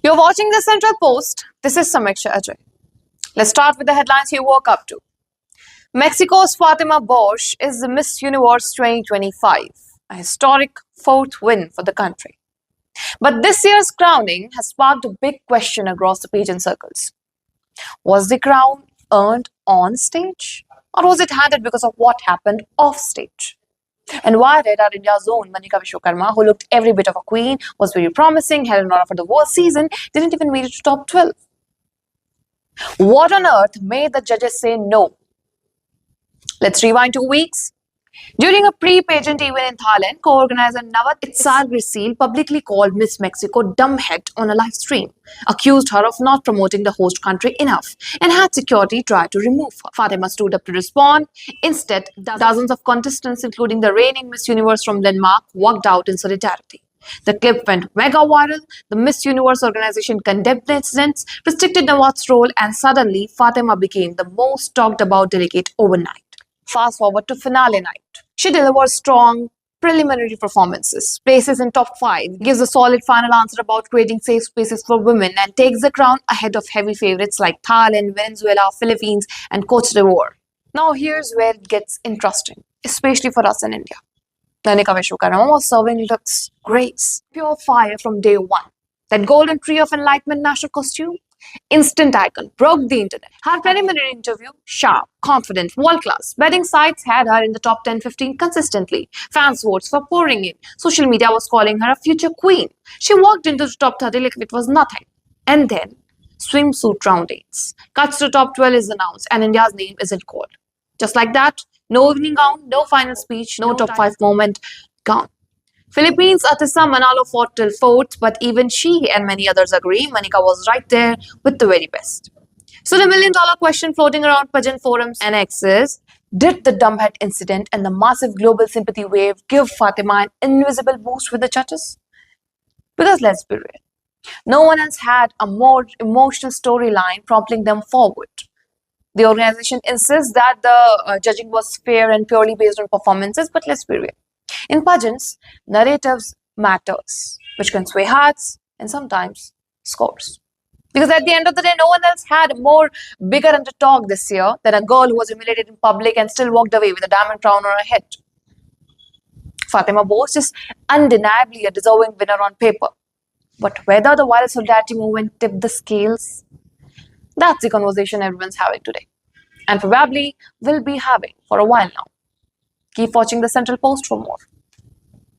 You're watching the Central Post. This is Samiksha Ajay. Let's start with the headlines you woke up to. Mexico's Fatima Bosch is the Miss Universe 2025, a historic fourth win for the country. But this year's crowning has sparked a big question across the pageant circles. Was the crown earned on stage? Or was it handed because of what happened off stage? And why did our India's own Manika, who looked every bit of a queen, was very promising, had an aura for the whole season, didn't even make it to top 12? What on earth made the judges say no? Let's rewind 2 weeks. During a pre-pageant event in Thailand, co-organizer Nawat Itzar publicly called Miss Mexico dumbhead on a live stream, accused her of not promoting the host country enough, and had security try to remove her. Fatima stood up to respond. Instead, dozens of contestants, including the reigning Miss Universe from Denmark, walked out in solidarity. The clip went mega viral. The Miss Universe organization condemned the incidents, restricted Nawat's role, and suddenly Fatima became the most talked about delegate overnight. Fast forward to finale night. She delivers strong preliminary performances, places in top 5, gives a solid final answer about creating safe spaces for women, and takes the crown ahead of heavy favorites like Thailand, Venezuela, Philippines, and Cote d'Ivoire. Now here's where it gets interesting, especially for us in India. Manika was serving looks grace, pure fire from day one. That golden tree of enlightenment national costume, instant icon, broke the internet. Her preliminary interview, sharp, confident, world-class. Betting sites had her in the top 10-15 consistently. Fans' votes were pouring in. Social media was calling her a future queen. She walked into the top 30 like it was nothing. And then, swimsuit round 8s. Cuts to top 12 is announced and India's name isn't called. Just like that, no evening gown, no final speech, no top 5 moment, gone. Philippines' Atisa Manalo fought till 4th, but even she and many others agree Manika was right there with the very best. So the million-dollar question floating around pageant forums and X is, did the dumbhead incident and the massive global sympathy wave give Fatima an invisible boost with the judges? Because let's be real, no one else had a more emotional storyline prompting them forward. The organization insists that the judging was fair and purely based on performances, but let's be real. In pageants, narratives matters, which can sway hearts and sometimes scores. Because at the end of the day, no one else had more bigger underdog this year than a girl who was humiliated in public and still walked away with a diamond crown on her head. Fatima Bosch is undeniably a deserving winner on paper. But whether the viral solidarity movement tipped the scales, that's the conversation everyone's having today. And probably will be having for a while now. Keep watching the Central Post for more.